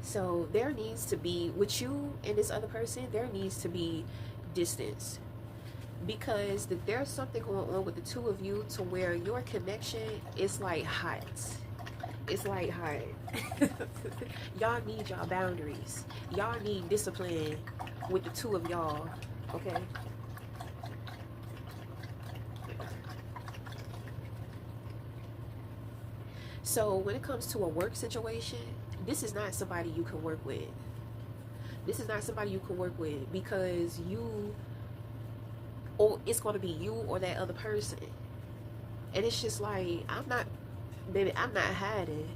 So there needs to be, with you and this other person, there needs to be distance, because there's something going on with the two of you to where your connection is like hot. It's like hot. Y'all need y'all boundaries. Y'all need discipline with the two of y'all. Okay? So when it comes to a work situation, this is not somebody you can work with. This is not somebody you can work with, because you, or it's going to be you or that other person. And it's just like, I'm not, baby, I'm not hiding.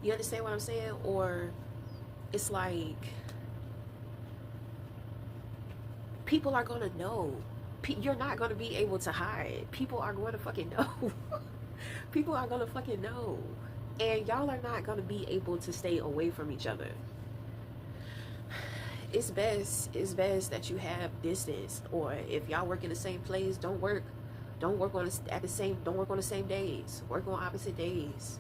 You understand what I'm saying? Or it's like, people are going to know. You're not going to be able to hide. People are going to fucking know. People are going to fucking know. And y'all are not going to be able to stay away from each other. It's best that you have distance. Or if y'all work in the same place, don't work on at the same, don't work on the same days. Work on opposite days.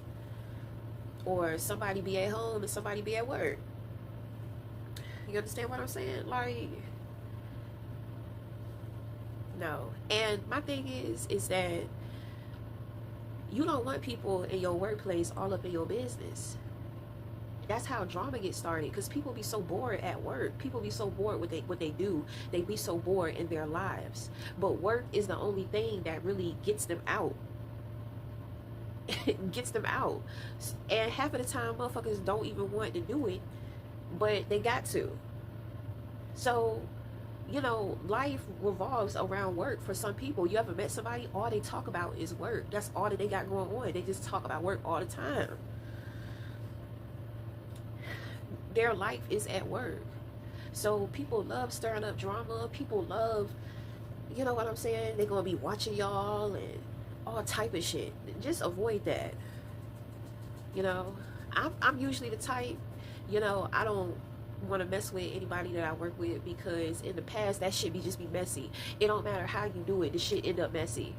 Or somebody be at home and somebody be at work. You understand what I'm saying? Like, no. And my thing is that you don't want people in your workplace all up in your business. That's how drama gets started, because people be so bored at work. People be so bored with what they do. They be so bored in their lives. But work is the only thing that really gets them out. Gets them out. And half of the time motherfuckers don't even want to do it, but they got to. So, you know, life revolves around work for some people. You ever met somebody, all they talk about is work? That's all that they got going on. They just talk about work all the time. Their life is at work. So people love stirring up drama. People love, you know what I'm saying? They're going to be watching y'all and all type of shit. Just avoid that. You know, I'm usually the type, you know, I don't want to mess with anybody that I work with, because in the past that shit be just be messy. It don't matter how you do it, the shit end up messy.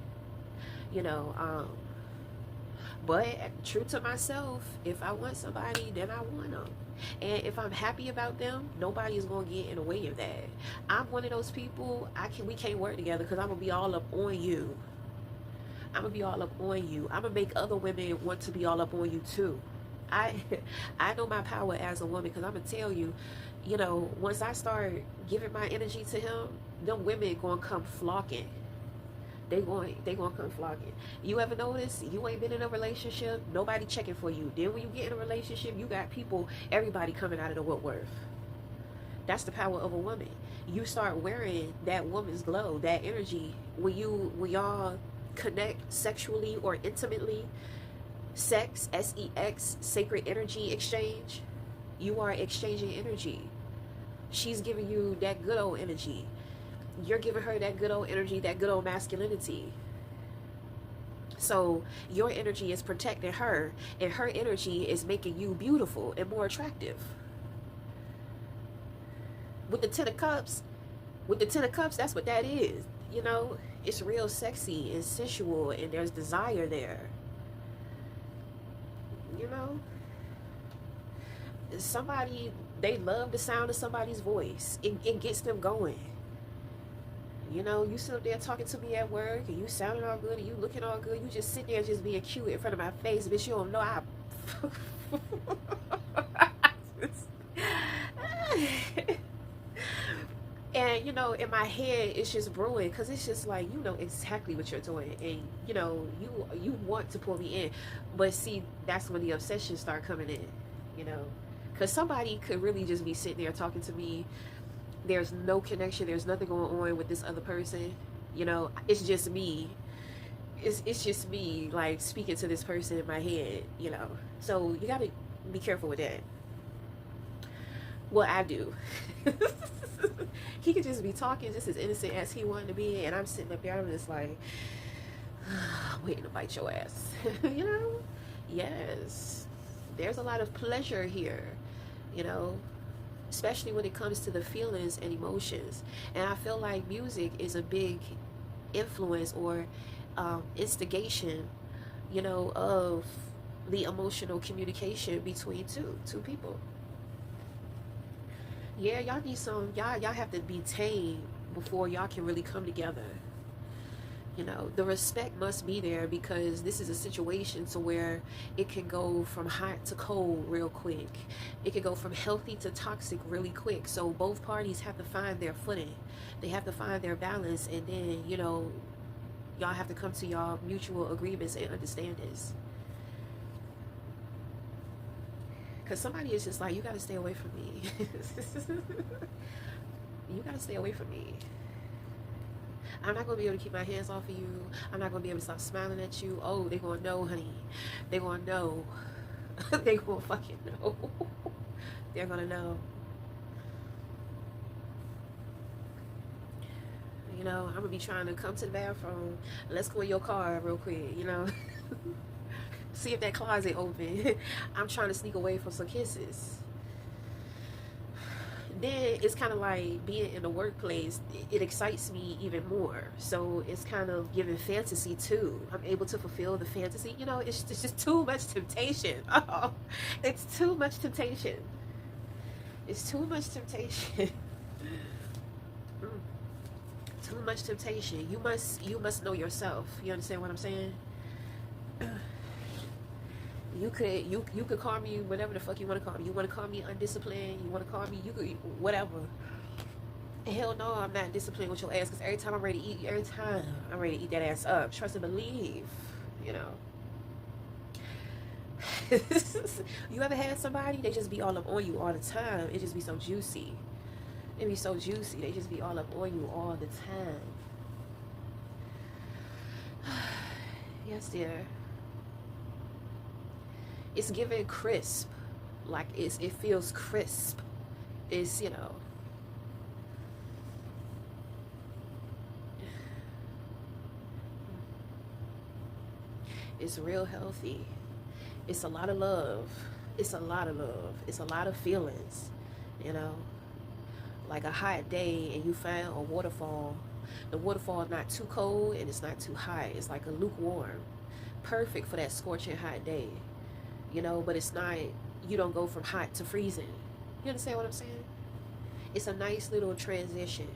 You know, but true to myself, if I want somebody, then I want them. And if I'm happy about them, nobody is gonna get in the way of that. I'm one of those people, we can't work together, because I'm gonna be all up on you. I'm gonna be all up on you. I'm gonna make other women want to be all up on you too. I I know my power as a woman, because I'm gonna tell you, you know, once I start giving my energy to him, them women gonna come flocking. They gonna come flocking. You ever notice you ain't been in a relationship, nobody checking for you. Then when you get in a relationship, you got people, everybody coming out of the woodwork. That's the power of a woman. You start wearing that woman's glow, that energy. When y'all connect sexually or intimately, sex, sex, sacred energy exchange, you are exchanging energy. She's giving you that good old energy. You're giving her that good old energy, that good old masculinity. So your energy is protecting her, and her energy is making you beautiful and more attractive. With the Ten of Cups, that's what that is. You know, it's real sexy and sensual, and there's desire there. You know, somebody, they love the sound of somebody's voice. It gets them going. You know, you sit up there talking to me at work, and you sounding all good, and you looking all good. You just sit there just being cute in front of my face, bitch. You don't know I. And you know, in my head, it's just brewing, because it's just like, you know exactly what you're doing, and you know, you want to pull me in, but see, that's when the obsessions start coming in. You know, because somebody could really just be sitting there talking to me. There's no connection. There's nothing going on with this other person. You know, it's just me. It's just me, like, speaking to this person in my head, you know. So you got to be careful with that. Well, I do. He could just be talking just as innocent as he wanted to be, and I'm sitting up there, I'm just like, waiting to bite your ass. You know? Yes. There's a lot of pleasure here, you know, especially when it comes to the feelings and emotions. And I feel like music is a big influence or instigation, you know, of the emotional communication between two people. Yeah, y'all need some, y'all have to be tamed before y'all can really come together. You know, the respect must be there, because this is a situation to where it can go from hot to cold real quick. It can go from healthy to toxic really quick. So both parties have to find their footing. They have to find their balance, and then, you know, y'all have to come to y'all mutual agreements and understandings. Because somebody is just like, you got to stay away from me. You got to stay away from me. I'm not going to be able to keep my hands off of you. I'm not going to be able to stop smiling at you. Oh, they're going to know, honey. They're going to know. They're going to fucking know. They're going to know. You know, I'm going to be trying to come to the bathroom. Let's go in your car real quick, you know. See if that closet open. I'm trying to sneak away from some kisses. Then it's kind of like being in the workplace, it excites me even more. So it's kind of giving fantasy too. I'm able to fulfill the fantasy. You know, it's just too much temptation. Oh, it's too much temptation. It's too much temptation. Too much temptation. You must know yourself. You understand what I'm saying? You could call me whatever the fuck you want to call me. You want to call me undisciplined, you want to call me, you could, whatever. Hell no, I'm not disciplined with your ass, because every time I'm ready to eat that ass up. Trust and believe, you know. You ever had somebody, they just be all up on you all the time? It just be so juicy. It be so juicy. They just be all up on you all the time. Yes, dear. It's giving crisp. Like it feels crisp. It's, you know. It's real healthy. It's a lot of love. It's a lot of love. It's a lot of feelings, you know. Like a hot day and you find a waterfall. The waterfall is not too cold and it's not too hot. It's like a lukewarm. Perfect for that scorching hot day. You know, but it's not, you don't go from hot to freezing. You understand what I'm saying? It's a nice little transition.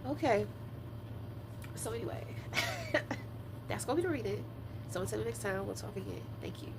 Okay. So anyway, that's going to be the reading. So until the next time, we'll talk again. Thank you.